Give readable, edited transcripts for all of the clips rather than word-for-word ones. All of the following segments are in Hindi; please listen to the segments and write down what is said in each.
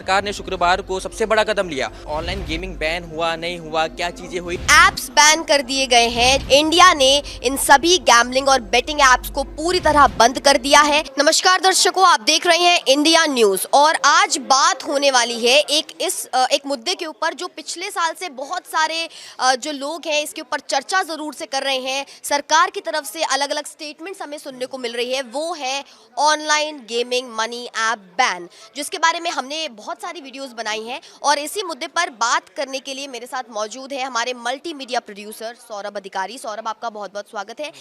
सरकार ने शुक्रवार को सबसे बड़ा कदम लिया। ऑनलाइन गेमिंग बैन हुआ नहीं हुआ, क्या चीजें हुई। एप्स बैन कर दिए गए हैं। इंडिया ने इन सभी गैम्बलिंग और बेटिंग एप्स को पूरी तरह बंद कर दिया है। नमस्कार दर्शकों, आप देख रहे हैं इंडिया न्यूज और आज बात होने वाली है एक मुद्दे के ऊपर जो पिछले साल से बहुत सारे जो लोग हैं इसके ऊपर चर्चा जरूर से कर रहे हैं। सरकार की तरफ से अलग अलग स्टेटमेंट्स हमें सुनने को मिल रही है, वो है online gaming money app ban, जिसके बारे में हमने बहुत सारी वीडियोस बनाई हैं। और इसी मुद्दे पर बात करने के लिए मेरे साथ मौजूद है हमारे मल्टीमीडिया प्रोड्यूसर सौरभ अधिकारी। सौरभ, आपका बहुत बहुत स्वागत है।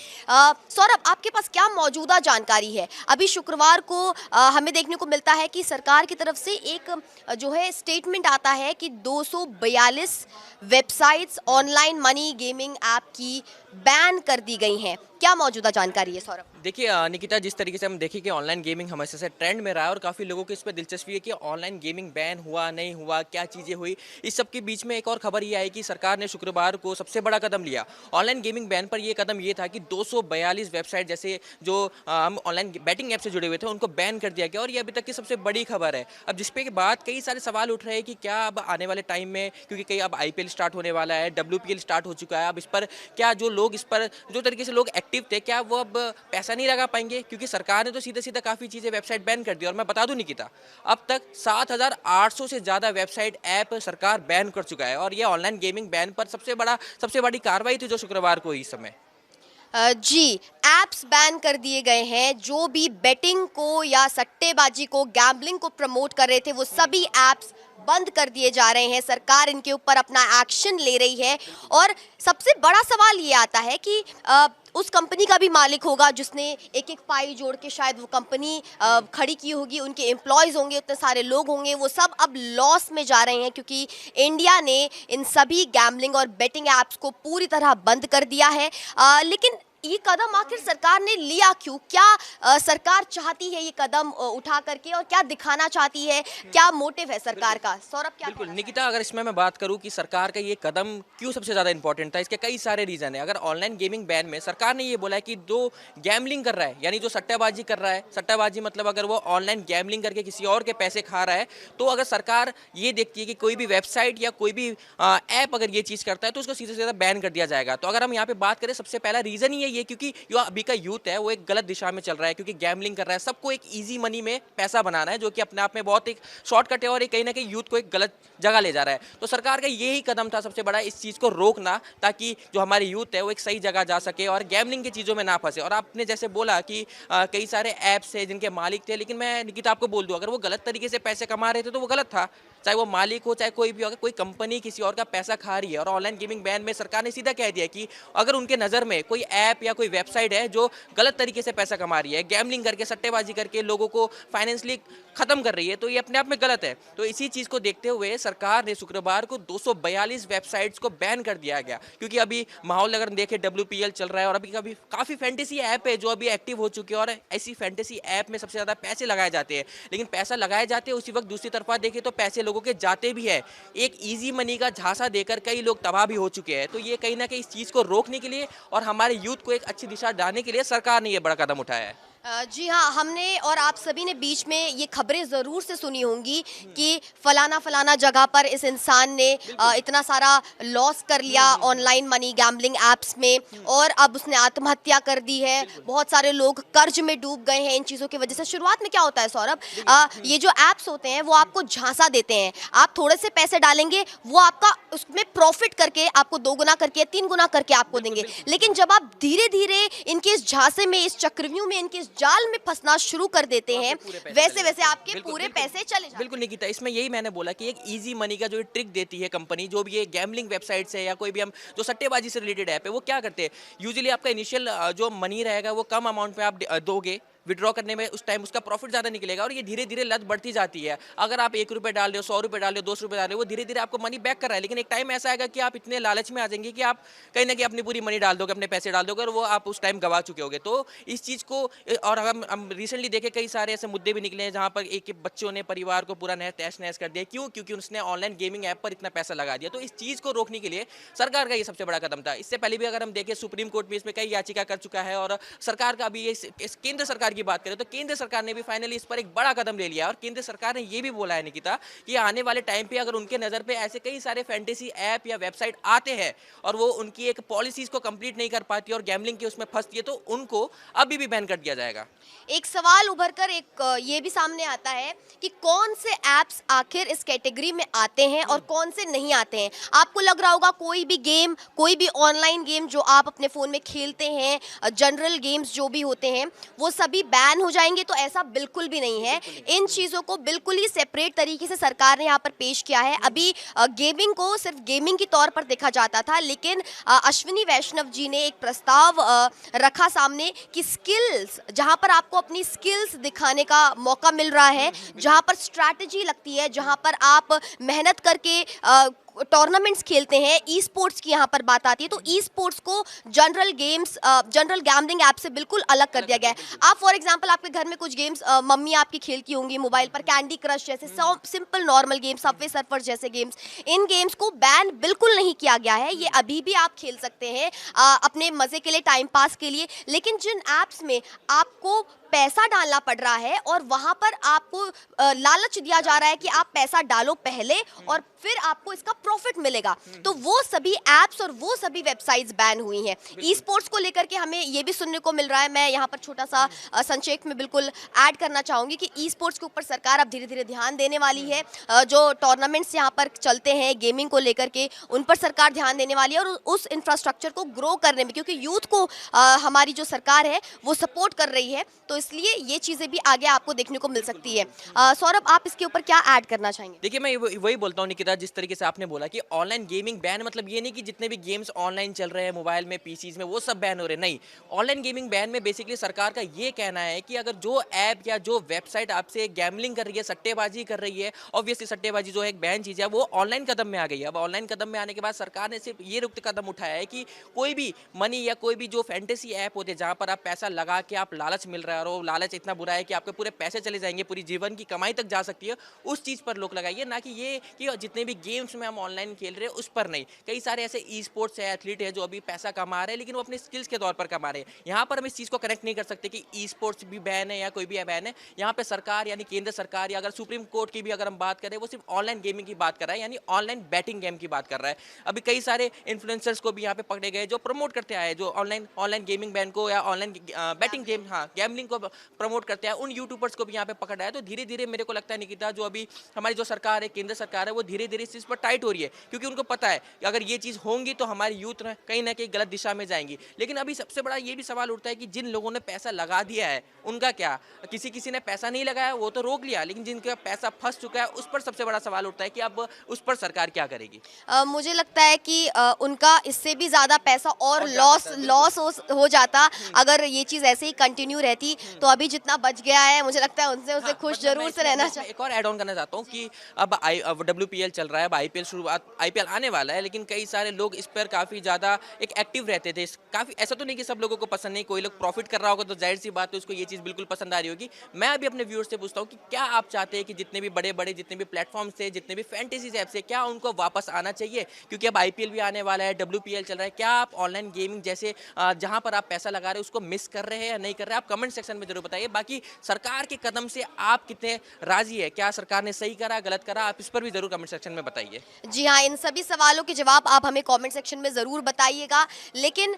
सौरभ, आपके पास क्या मौजूदा जानकारी है? अभी शुक्रवार को हमें देखने को मिलता है कि सरकार की तरफ से एक जो है स्टेटमेंट आता है कि 242 websites online money gaming app की बैन कर दी गई हैं। क्या मौजूदा जानकारी है सौरभ? देखिए निकिता, जिस तरीके से हम देखें कि ऑनलाइन गेमिंग हमेशा से ट्रेंड में रहा है और काफ़ी लोगों की इस पर दिलचस्पी है कि ऑनलाइन गेमिंग बैन हुआ नहीं हुआ, क्या चीज़ें हुई। इस सब के बीच में एक और खबर ये आई कि सरकार ने शुक्रवार को सबसे बड़ा कदम लिया ऑनलाइन गेमिंग बैन पर। ये कदम ये था कि 242 वेबसाइट जैसे जो हम ऑनलाइन बैटिंग ऐप से जुड़े हुए थे उनको बैन कर दिया गया और ये अभी तक की सबसे बड़ी खबर है। अब जिसपे के बाद कई सारे सवाल उठ रहे हैं कि क्या अब आने वाले टाइम में, क्योंकि कई अब IPL स्टार्ट होने वाला है, WPL स्टार्ट हो चुका है, अब इस पर क्या जो लोग इस पर जो तरीके से लोग एक्टिव थे, क्या वो अब पैसा नहीं लगा पाएंगे? क्योंकि सरकार ने तो सीधा सीधा काफ़ी चीज़ें वेबसाइट बैन कर दी। और मैं बता दूं निकिता, अब तक 7,800 से ज़्यादा वेबसाइट ऐप सरकार बैन कर चुका है और ये ऑनलाइन गेमिंग बैन पर सबसे बड़ी कार्रवाई थी जो शुक्रवार को इस समय। जी, एप्स बैन कर दिए गए हैं। जो भी बेटिंग को या सट्टेबाजी को, गैम्बलिंग को प्रमोट कर रहे थे, वो सभी एप्स बंद कर दिए जा रहे हैं। सरकार इनके ऊपर अपना एक्शन ले रही है और सबसे बड़ा सवाल ये आता है कि उस कंपनी का भी मालिक होगा जिसने एक एक पाई जोड़ के शायद वो कंपनी खड़ी की होगी, उनके एम्प्लॉयज़ होंगे, उतने सारे लोग होंगे, वो सब अब लॉस में जा रहे हैं क्योंकि इंडिया ने इन सभी गैम्बलिंग और बेटिंग ऐप्स को पूरी तरह बंद कर दिया है। लेकिन ये कदम आखिर सरकार ने लिया क्यों? क्या सरकार चाहती है ये कदम उठा करके और क्या दिखाना चाहती है? क्या मोटिव है सरकार का? सौरभ, क्या बिल्कुल कहना निकिता, अगर इसमें मैं बात करूं कि सरकार का ये कदम क्यों सबसे ज़्यादा इंपॉर्टेंट था, इसके कई सारे रीज़न है। अगर ऑनलाइन गेमिंग बैन में सरकार ने ये बोला है कि जो गैमलिंग कर रहा है, यानी जो सट्टाबाजी कर रहा है, सट्टाबाजी मतलब अगर वो ऑनलाइन गैमलिंग करके किसी और के पैसे खा रहा है, तो अगर सरकार ये देखती है कि कोई भी वेबसाइट या कोई भी ऐप अगर ये चीज़ करता है तो उसको सीधे सीधा बैन कर दिया जाएगा। तो अगर हम यहाँ पे बात करें, सबसे पहला रीज़न ही ये क्योंकि जो अभी का यूथ है वो एक गलत दिशा में चल रहा है, क्योंकि गैमलिंग कर रहा है, सबको एक ईजी मनी में पैसा बनाना है, जो कि अपने आप में बहुत एक शॉर्टकट है और एक कहीं ना कहीं यूथ को एक गलत जगह ले जा रहा है। तो सरकार का यही कदम था सबसे बड़ा, इस चीज़ को रोकना, ताकि जो हमारे यूथ है वो एक सही जगह जा सके और गैमलिंग की चीज़ों में ना फंसे। और आपने जैसे बोला कि कई सारे ऐप्स है जिनके मालिक थे, लेकिन मैं निकिता आपको बोल दूं, अगर वो गलत तरीके से पैसे कमा रहे थे तो वो गलत था, चाहे वो मालिक हो चाहे कोई भी हो। अगर कोई कंपनी किसी और का पैसा खा रही है, और ऑनलाइन गेमिंग बैन में सरकार ने सीधा कह दिया कि अगर उनके नज़र में कोई ऐप या कोई वेबसाइट है जो गलत तरीके से पैसा कमा रही है, गैमलिंग करके, सट्टेबाजी करके लोगों को फाइनेंशियली खत्म कर रही है, तो ये अपने आप में गलत है। तो इसी चीज़ को देखते हुए सरकार ने शुक्रवार को 242 वेबसाइट्स को बैन कर दिया गया। क्योंकि अभी माहौल अगर देखें, WPL चल रहा है और अभी काफ़ी फैंटेसी ऐप है जो अभी एक्टिव हो चुकी है और ऐसी फैंटेसी ऐप में सबसे ज़्यादा पैसे लगाए जाते हैं। लेकिन पैसा लगाए जाते हैं, उसी वक्त दूसरी तरफा देखें तो पैसे लोगों के जाते भी है। एक ईजी मनी का झांसा देकर कई लोग तबाह भी हो चुके हैं। तो ये कहीं ना कहीं इस चीज़ को रोकने के लिए और हमारे यूथ को एक अच्छी दिशा डालने के लिए सरकार ने ये बड़ा कदम उठाया है। जी हाँ, हमने और आप सभी ने बीच में ये खबरें ज़रूर से सुनी होंगी कि फलाना फलाना जगह पर इस इंसान ने इतना सारा लॉस कर लिया ऑनलाइन मनी गैम्बलिंग ऐप्स में और अब उसने आत्महत्या कर दी है। बहुत सारे लोग कर्ज में डूब गए हैं इन चीज़ों की वजह से। शुरुआत में क्या होता है सौरभ, ये जो ऐप्स होते हैं वो आपको झांसा देते हैं। आप थोड़े से पैसे डालेंगे, वो आपका उसमें प्रॉफिट करके आपको 2 गुना करके 3 गुना करके आपको देंगे। लेकिन जब आप धीरे धीरे इनके इस झांसे में, इस चक्रव्यूह में, इनके जाल में फंसना शुरू कर देते हैं, वैसे वैसे आपके पूरे पैसे चले जाते हैं। बिल्कुल निकिता, इसमें यही मैंने बोला कि एक इजी मनी का जो ट्रिक देती है कंपनी, जो भी ये गैमलिंग वेबसाइट्स है या कोई भी हम जो सट्टेबाजी से रिलेटेड ऐप है, वो क्या करते हैं, यूजुअली आपका इनिशियल जो मनी रहेगा वो कम अमाउंट में आप दोगे, विड्रॉ करने में उस टाइम उसका प्रॉफिट ज़्यादा निकलेगा और ये धीरे धीरे लत बढ़ती जाती है। अगर आप 1 रुपये डाल रहे हो, 100 रुपये डाल रहे हो, 200 रुपये डाल रहे हो, वो धीरे धीरे आपको मनी बैक कर रहा है। लेकिन एक टाइम ऐसा आएगा कि आप इतने लालच में आ जाएंगे कि आप कहीं ना कहीं अपनी पूरी मनी डाल दोगे, अपने पैसे डाल दोगे और वो आप उस टाइम गवा चुके होगे। तो इस चीज़ को, और हम रिसेंटली देखे कई सारे ऐसे मुद्दे भी निकले हैं जहाँ पर एक बच्चों ने परिवार को पूरा तहस नहस कर दिया। क्यों? क्योंकि उसने ऑनलाइन गेमिंग ऐप पर इतना पैसा लगा दिया। तो इस चीज़ को रोकने के लिए सरकार का ये सबसे बड़ा कदम था। इससे पहले भी अगर हम देखें, सुप्रीम कोर्ट भी इसमें कई याचिका कर चुका है और सरकार का भी ये केंद्र सरकार सरकार की बात करें तो केंद्र सरकार ने भी फाइनली इस पर एक बड़ा कदम ले लिया और केंद्र सरकार ने ये भी बोला है निकिता कि आने वाले टाइम पे अगर उनके नज़र पे ऐसे कई सारे फैंटेसी ऐप या वेबसाइट आते हैं और वो उनकी एक पॉलिसीज को कंप्लीट नहीं कर पाती और गैमलिंग की उसमें फंसती है तो उनको अभी भी बैन कर दिया जाएगा। एक सवाल उभर कर एक ये भी सामने आता है कि कौन से ऐप्स आखिर इस कैटेगरी में आते हैं और कौन से नहीं आते हैं। आपको लग रहा होगा कोई भी गेम, कोई भी ऑनलाइन गेम जो आप अपने फ़ोन में खेलते हैं, जनरल गेम्स जो भी होते हैं वो सभी बैन हो जाएंगे, तो ऐसा बिल्कुल भी नहीं है। इन चीज़ों को बिल्कुल ही सेपरेट तरीके से सरकार ने यहाँ पर पेश किया है। अभी गेमिंग को सिर्फ गेमिंग के तौर पर देखा जाता था, लेकिन अश्विनी वैष्णव जी ने एक प्रस्ताव रखा सामने कि स्किल्स, जहाँ पर आपको अपनी स्किल्स दिखाने का मौका मिल रहा है, जहाँ पर स्ट्रैटेजी लगती है, जहाँ पर आप मेहनत करके टूर्नामेंट्स खेलते हैं, ई स्पोर्ट्स की यहाँ पर बात आती है, तो ई स्पोर्ट्स को general games, general gambling app से बिल्कुल अलग कर दिया गया है। आप फॉर एग्जांपल आपके घर में कुछ गेम्स मम्मी आपकी खेलती होंगी मोबाइल पर, कैंडी क्रश जैसे simple normal games, Subway surfer जैसे गेम्स, इन गेम्स को बैन बिल्कुल नहीं किया गया है। ये अभी भी आप खेल सकते हैं अपने मज़े के लिए, टाइम पास के लिए। लेकिन जिन ऐप्स में आपको पैसा डालना पड़ रहा है और वहाँ पर आपको लालच दिया जा रहा है कि आप पैसा डालो पहले और फिर आपको इसका प्रॉफिट मिलेगा, तो वो सभी ऐप्स और वो सभी वेबसाइट्स बैन हुई हैं। ई स्पोर्ट्स को लेकर के हमें ये भी सुनने को मिल रहा है, मैं यहाँ पर छोटा सा संक्षेप में बिल्कुल ऐड करना चाहूँगी कि ई स्पोर्ट्स के ऊपर सरकार अब धीरे धीरे ध्यान देने वाली है। जो टूर्नामेंट्स यहाँ पर चलते हैं गेमिंग को लेकर के, उन पर सरकार ध्यान देने वाली है और उस इंफ्रास्ट्रक्चर को ग्रो करने में, क्योंकि यूथ को हमारी जो सरकार है वो सपोर्ट कर रही है, तो इसलिए ये चीज़ें भी आगे आपको देखने को मिल सकती है। सौरभ, आप इसके ऊपर क्या ऐड करना चाहेंगे? देखिए, मैं वही बोलता हूँ निकिता, जिस तरीके से आपने बोला कि ऑनलाइन गेमिंग बैन मतलब ये नहीं कि जितने भी गेम्स ऑनलाइन चल रहे हैं मोबाइल में, पीसीज में, वो सब बैन हो रहे हैं, नहीं। ऑनलाइन गेमिंग बैन में बेसिकली सरकार का ये कहना है कि अगर जो ऐप या जो वेबसाइट आपसे गैमलिंग कर रही है, सट्टेबाजी कर रही है, ऑब्वियसली सट्टेबाजी जो है एक बैन चीज़ है, वो ऑनलाइन कदम में आ गई है। अब ऑनलाइन कदम में आने के बाद सरकार ने सिर्फ ये रुक्त कदम उठाया है कि कोई भी मनी या कोई भी जो फैंटेसी ऐप होते हैं जहाँ पर आप पैसा लगा के आप लालच मिल रहा है और वो लालच इतना बुरा है कि आपके पूरे पैसे चले जाएंगे, पूरी जीवन की कमाई तक जा सकती है, उस चीज़ पर रोक लगाइए, ना कि ये कि जितने भी गेम्स में हम ऑनलाइन खेल रहे हैं उस पर नहीं। कई सारे ऐसे ई स्पोर्ट्स है, एथलीट है जो अभी पैसा कमा रहे हैं लेकिन वो अपने स्किल्स के तौर पर कमा रहे हैं। यहाँ पर हम इस चीज़ को कनेक्ट नहीं कर सकते कि ई स्पोर्ट्स भी बैन है या कोई भी बैन है। यहाँ पे सरकार यानी केंद्र सरकार या अगर सुप्रीम कोर्ट की भी अगर हम बात करें, वो सिर्फ ऑनलाइन गेमिंग की बात कर रहा है, यानी ऑनलाइन बैटिंग गेम की बात कर रहा है। अभी कई सारे इन्फ्लुएंसर्स को भी यहाँ पे पकड़े गए जो प्रमोट करते आए, जो ऑनलाइन गेमिंग बैन को या ऑनलाइन बैटिंग गेम, हाँ, गैमलिंग को प्रमोट करते हैं, उन यूट्यूबर्स को भी यहाँ पे पकड़ आया। तो धीरे धीरे मेरे को लगता है निकिता, जो अभी हमारी जो सरकार है, केंद्र सरकार है, वो धीरे धीरे इस चीज़ पर टाइट हो रही है, क्योंकि उनको पता है कि अगर ये चीज़ होंगी तो हमारी यूथ कहीं ना कहीं गलत दिशा में जाएंगी। लेकिन अभी सबसे बड़ा ये भी सवाल उठता है कि जिन लोगों ने पैसा लगा दिया है उनका क्या? किसी ने पैसा नहीं लगाया वो तो रोक लिया, लेकिन जिनका पैसा फंस चुका है उस पर सबसे बड़ा सवाल उठता है कि अब उस पर सरकार क्या करेगी। मुझे लगता है कि उनका इससे भी ज़्यादा पैसा और लॉस हो जाता अगर ये चीज़ ऐसे ही कंटिन्यू रहती। तो अभी जितना बच गया है मुझे लगता है उनसे उसे खुश जरूर से रहना चाहिए। एक और ऐड ऑन करना चाहता हूँ कि अब WPL चल रहा है, अब IPL आने वाला है, लेकिन कई सारे लोग इस पर काफ़ी ज़्यादा एक एक्टिव रहते थे। काफ़ी ऐसा तो नहीं कि सब लोगों को पसंद नहीं, कोई लोग प्रॉफिट कर रहा होगा तो जाहिर सी बात है उसको ये चीज़ बिल्कुल पसंद आ रही होगी। मैं अभी अपने व्यूअर्स से पूछता हूँ कि क्या आप चाहते हैं कि जितने भी बड़े जितने भी प्लेटफॉर्म्स थे, जितने भी फैंटेसीज ऐप्स है, क्या उनको वापस आना चाहिए? क्योंकि अब IPL भी आने वाला है, WPL चल रहा है। क्या आप ऑनलाइन गेमिंग जैसे जहाँ पर आप पैसा लगा रहे हैं उसको मिस कर रहे हैं या नहीं कर रहे हैं? आप कमेंट सेक्शन में जरूर बताइए। बाकी सरकार के कदम से आप कितने राजी है? क्या सरकार ने सही करा, गलत करा? आप इस पर भी जरूर कमेंट सेक्शन में बताइए। जी हाँ, इन सभी सवालों के जवाब आप हमें कमेंट सेक्शन में ज़रूर बताइएगा। लेकिन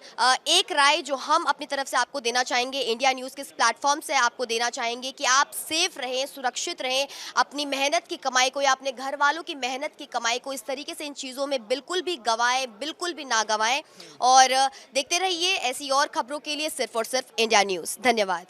एक राय जो हम अपनी तरफ से आपको देना चाहेंगे, इंडिया न्यूज़ के इस प्लेटफॉर्म से आपको देना चाहेंगे कि आप सेफ रहें, सुरक्षित रहें। अपनी मेहनत की कमाई को या अपने घर वालों की मेहनत की कमाई को इस तरीके से इन चीज़ों में बिल्कुल भी गंवाएं, बिल्कुल भी ना गंवाएं। और देखते रहिए ऐसी और खबरों के लिए सिर्फ और सिर्फ इंडिया न्यूज़। धन्यवाद।